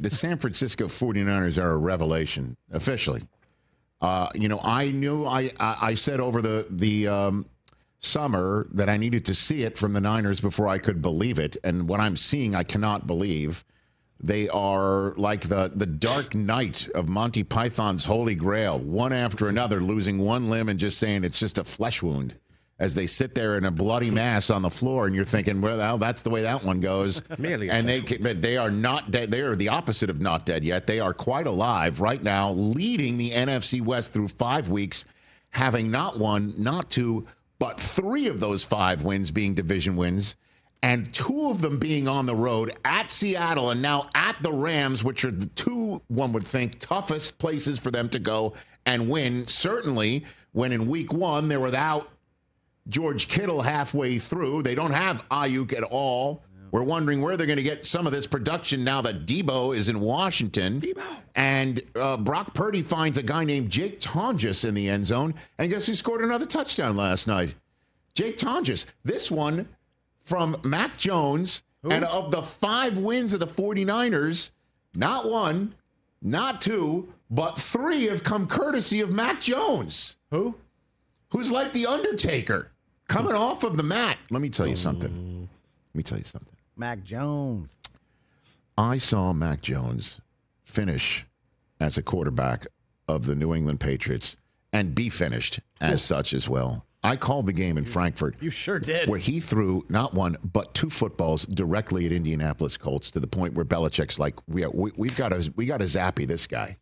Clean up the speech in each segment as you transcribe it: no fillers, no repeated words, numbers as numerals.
the San Francisco 49ers are a revelation, officially. I said over the summer that I needed to see it from the Niners before I could believe it. And what I'm seeing, I cannot believe. They are like the dark night of Monty Python's Holy Grail, one after another, losing one limb and just saying it's just a flesh wound as they sit there in a bloody mass on the floor. And you're thinking, well, that's the way that one goes. But they are not dead. They are the opposite of not dead yet. They are quite alive right now, leading the NFC West through 5 weeks, having not one, not two, but 3 of those 5 wins being division wins, and 2 of them being on the road at Seattle and now at the Rams, which are the 2, one would think, toughest places for them to go and win. Certainly when in week 1 they're without George Kittle halfway through. They don't have Ayuk at all. We're wondering where they're going to get some of this production now that Debo is in Washington. And Brock Purdy finds a guy named Jake Tonjes in the end zone. And guess who scored another touchdown last night? Jake Tonjes. This one from Mac Jones. Ooh. And of the 5 wins of the 49ers, not 1, not 2, but 3 have come courtesy of Mac Jones. Who? Who's like the Undertaker, coming off of the mat. Let me tell you something. Mac Jones. I saw Mac Jones finish as a quarterback of the New England Patriots and be finished as such as well. I called the game in Frankfurt. You sure did. Where he threw not 1, but 2 footballs directly at Indianapolis Colts to the point where Belichick's like, we got to zappy this guy.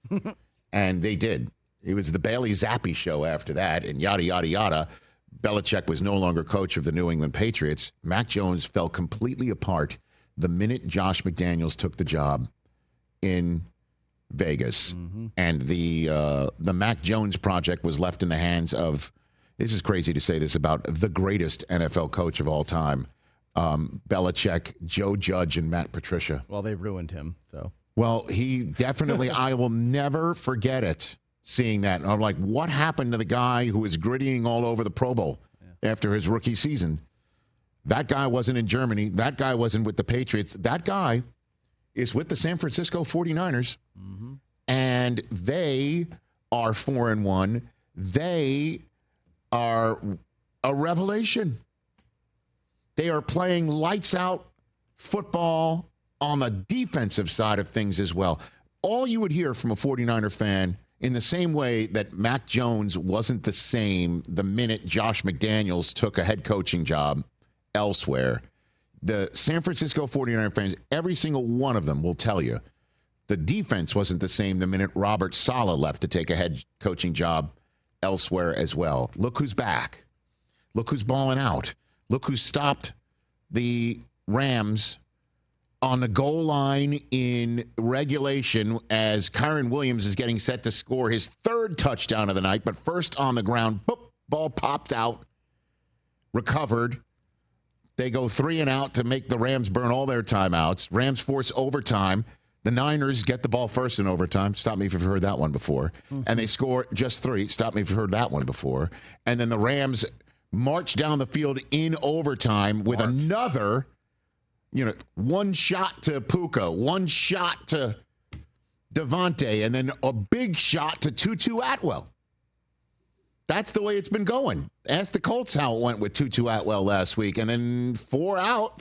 And they did. It was the Bailey Zappi show after that, and yada, yada, yada. Belichick was no longer coach of the New England Patriots. Mac Jones fell completely apart the minute Josh McDaniels took the job in Vegas. Mm-hmm. And the Mac Jones project was left in the hands of, this is crazy to say this about the greatest NFL coach of all time, Belichick, Joe Judge, and Matt Patricia. Well, they ruined him, so. Well, he definitely, I will never forget it. Seeing that, and I'm like, what happened to the guy who was grittying all over the Pro Bowl after his rookie season? That guy wasn't in Germany. That guy wasn't with the Patriots. That guy is with the San Francisco 49ers, and they are 4-1. They are a revelation. They are playing lights out football on the defensive side of things as well. All you would hear from a 49er fan, in the same way that Mac Jones wasn't the same the minute Josh McDaniels took a head coaching job elsewhere, the San Francisco 49er fans, every single one of them will tell you the defense wasn't the same the minute Robert Saleh left to take a head coaching job elsewhere as well. Look who's back. Look who's balling out. Look who stopped the Rams on the goal line in regulation as Kyren Williams is getting set to score his 3rd touchdown of the night, but first on the ground, boop, ball popped out, recovered. They go 3 and out to make the Rams burn all their timeouts. Rams force overtime. The Niners get the ball first in overtime. Stop me if you've heard that one before. Mm-hmm. And they score just 3. Stop me if you've heard that one before. And then the Rams march down the field in overtime with another, one shot to Puka, one shot to Devontae, and then a big shot to Tutu Atwell. That's the way it's been going. Ask the Colts how it went with Tutu Atwell last week. And then 4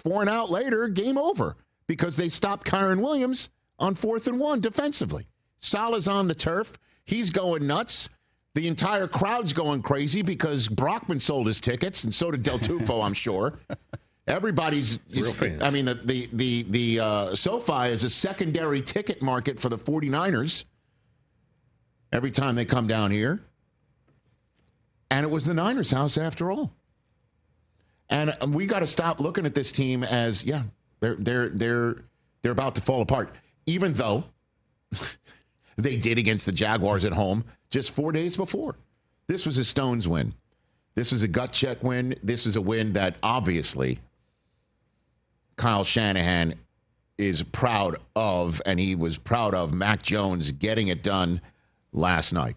and out later, game over because they stopped Kyren Williams on 4th and 1 defensively. Saleh's on the turf. He's going nuts. The entire crowd's going crazy because Brockman sold his tickets, and so did Del Tufo, I'm sure. Everybody's real fans. I mean, the SoFi is a secondary ticket market for the 49ers every time they come down here. And it was the Niners' house after all. And we got to stop looking at this team as, they're about to fall apart. Even though they did against the Jaguars at home just 4 days before. This was a Stones win. This was a gut check win. This was a win that obviously Kyle Shanahan is proud of, and he was proud of Mac Jones getting it done last night.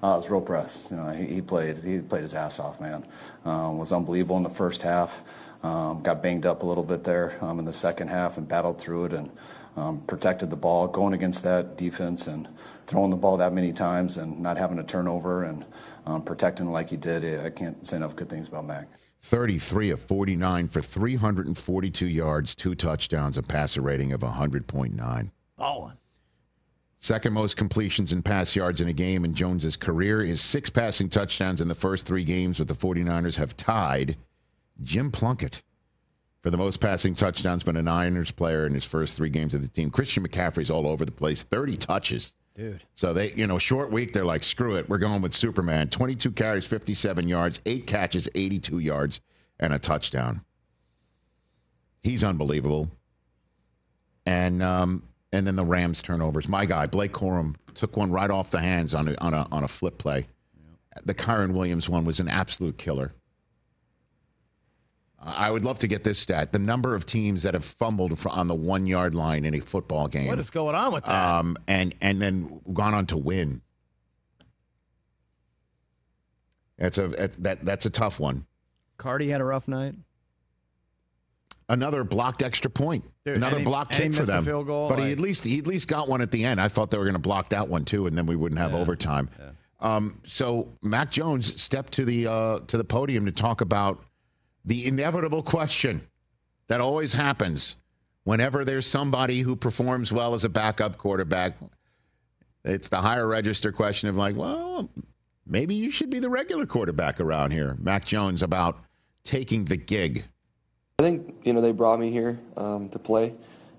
I was real impressed. He played his ass off, man. Was unbelievable in the first half. Got banged up a little bit there in the second half and battled through it and protected the ball, going against that defense and throwing the ball that many times and not having a turnover and protecting like he did. I can't say enough good things about Mac. 33 of 49 for 342 yards, 2 touchdowns, a passer rating of 100.9. Ballin'. Second most completions and pass yards in a game in Jones's career. His 6 passing touchdowns in the first 3 games with the 49ers have tied Jim Plunkett for the most passing touchdowns, been a Niners player in his first 3 games of the team. Christian McCaffrey's all over the place, 30 touches. Dude. So they, short week, they're like, screw it. We're going with Superman. 22 carries, 57 yards, 8 catches, 82 yards, and a touchdown. He's unbelievable. And then the Rams turnovers. My guy, Blake Corum, took one right off the hands on a flip play. Yep. The Kyron Williams one was an absolute killer. I would love to get this stat. The number of teams that have fumbled on the 1-yard line in a football game. What is going on with that? And then gone on to win. That's a tough one. Cardi had a rough night. Another blocked extra point. Dude, another blocked kick for them. Field goal, but he at least got one at the end. I thought they were going to block that one too, and then we wouldn't have overtime. Yeah. So Mac Jones stepped to the podium to talk about the inevitable question that always happens whenever there's somebody who performs well as a backup quarterback. It's the higher register question of like, well, maybe you should be the regular quarterback around here. Mac Jones about taking the gig. I think, they brought me here to play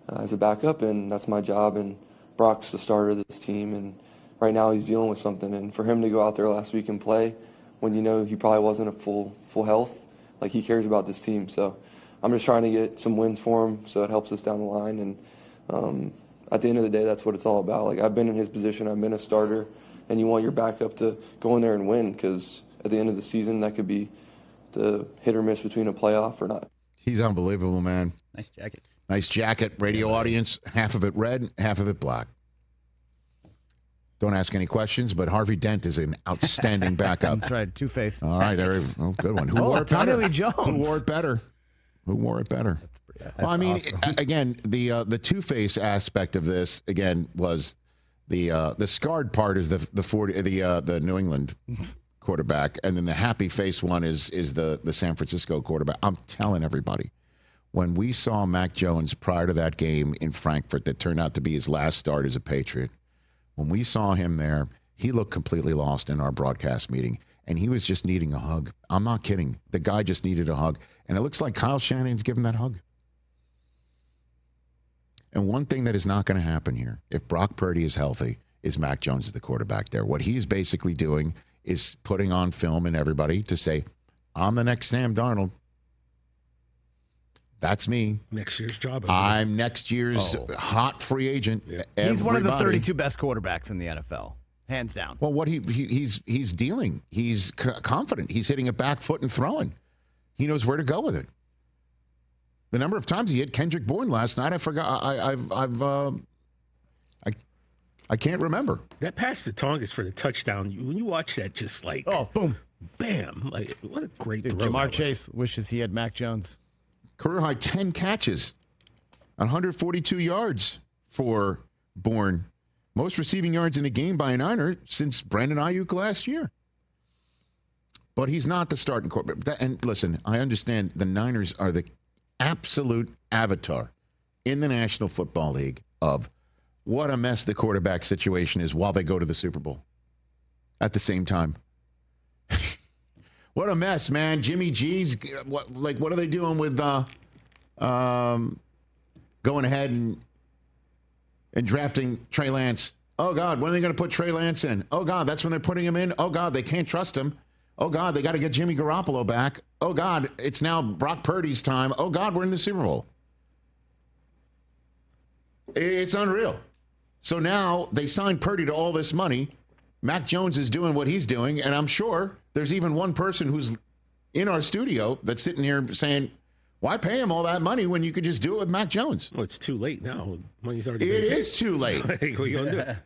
as a backup, and that's my job. And Brock's the starter of this team, and right now he's dealing with something. And for him to go out there last week and play when he probably wasn't at full health, like he cares about this team. So I'm just trying to get some wins for him so it helps us down the line. And at the end of the day, that's what it's all about. Like, I've been in his position. I've been a starter, and you want your backup to go in there and win, because at the end of the season, that could be the hit or miss between a playoff or not. He's unbelievable, man. Nice jacket. Nice jacket. Radio audience, half of it red, half of it black. Don't ask any questions, but Harvey Dent is an outstanding backup. That's right. Two-Face. All right. Good one. Who wore it better? Tommy Lee Jones. Who wore it better? Well, I mean, awesome. Again, the Two-Face aspect of this, again, was the scarred part is the New England quarterback, and then the happy face one is the San Francisco quarterback. I'm telling everybody, when we saw Mac Jones prior to that game in Frankfurt that turned out to be his last start as a Patriot, when we saw him there, he looked completely lost in our broadcast meeting, and he was just needing a hug. I'm not kidding. The guy just needed a hug, and it looks like Kyle Shanahan's giving that hug. And one thing that is not going to happen here, if Brock Purdy is healthy, is Mac Jones is the quarterback there. What he is basically doing is putting on film and everybody to say, I'm the next Sam Darnold. That's me. Next year's job. I'm next year's hot free agent. Yeah. He's one of the 32 best quarterbacks in the NFL, hands down. Well, what he's dealing. He's confident. He's hitting a back foot and throwing. He knows where to go with it. The number of times he hit Kendrick Bourne last night, I forgot. I can't remember. That pass to Tongas for the touchdown, when you watch that, just like, boom, bam. Like, what a great throw. Jamar Chase wishes he had Mac Jones. Career high 10 catches, 142 yards for Bourne. Most receiving yards in a game by a Niner since Brandon Ayuk last year. But he's not the starting quarterback. And listen, I understand the Niners are the absolute avatar in the National Football League of what a mess the quarterback situation is while they go to the Super Bowl at the same time. What a mess, man. Jimmy G's, what are they doing with going ahead and drafting Trey Lance? Oh, God, when are they going to put Trey Lance in? Oh, God, that's when they're putting him in? Oh, God, they can't trust him. Oh, God, they got to get Jimmy Garoppolo back. Oh, God, it's now Brock Purdy's time. Oh, God, we're in the Super Bowl. It's unreal. So now they signed Purdy to all this money. Mac Jones is doing what he's doing, and I'm sure there's even one person who's in our studio that's sitting here saying, why pay him all that money when you could just do it with Mac Jones? Well, it's too late now. Money's already been paid. It is too late. What are you going to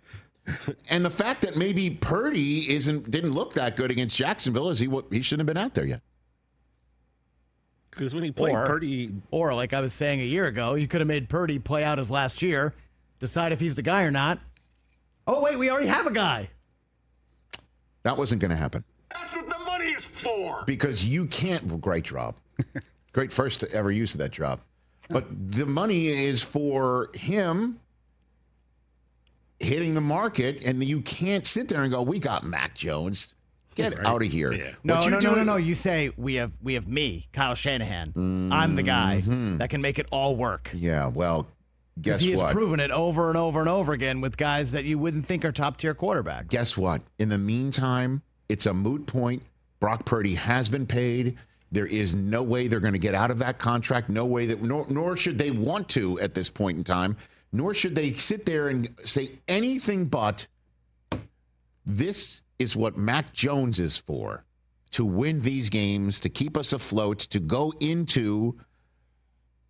do? And the fact that maybe Purdy didn't look that good against Jacksonville is he shouldn't have been out there yet. Because when he played Purdy... Or, like I was saying a year ago, you could have made Purdy play out his last year, decide if he's the guy or not. Oh, wait, we already have a guy. That wasn't going to happen. That's what the money is for. Because you can't... Well, great job. Great first ever use of that job. But the money is for him hitting the market, and you can't sit there and go, we got Mac Jones. Get out of here. Yeah. No. You say we have me, Kyle Shanahan. I'm the guy that can make it all work. Yeah, well, guess what? He has proven it over and over and over again with guys that you wouldn't think are top-tier quarterbacks. Guess what? In the meantime, it's a moot point. Brock Purdy has been paid. There is no way they're going to get out of that contract. No way that, nor should they want to at this point in time. Nor should they sit there and say anything but, this is what Mac Jones is for, to win these games, to keep us afloat, to go into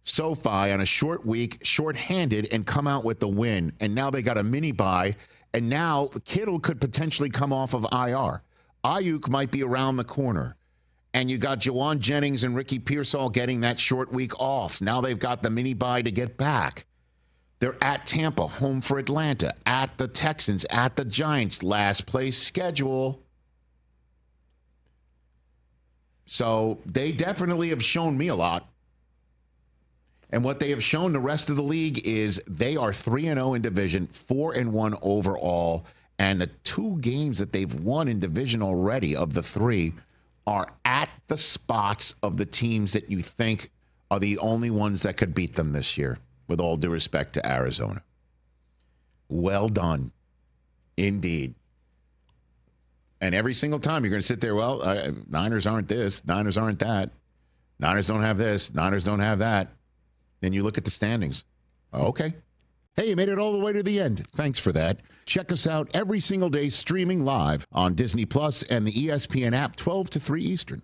SoFi on a short week, shorthanded, and come out with the win. And now they got a mini bye, and now Kittle could potentially come off of IR. Ayuk might be around the corner. And you got Jawan Jennings and Ricky Pearsall getting that short week off. Now they've got the mini bye to get back. They're at Tampa, home for Atlanta, at the Texans, at the Giants, last place schedule. So they definitely have shown me a lot. And what they have shown the rest of the league is they are 3-0 in division, 4-1 overall. And the 2 games that they've won in division already of the 3 are at the spots of the teams that you think are the only ones that could beat them this year, with all due respect to Arizona. Well done. Indeed. And every single time you're going to sit there, well, Niners aren't this, Niners aren't that. Niners don't have this, Niners don't have that. Then you look at the standings. Okay. Hey, you made it all the way to the end. Thanks for that. Check us out every single day streaming live on Disney Plus and the ESPN app 12 to 3 Eastern.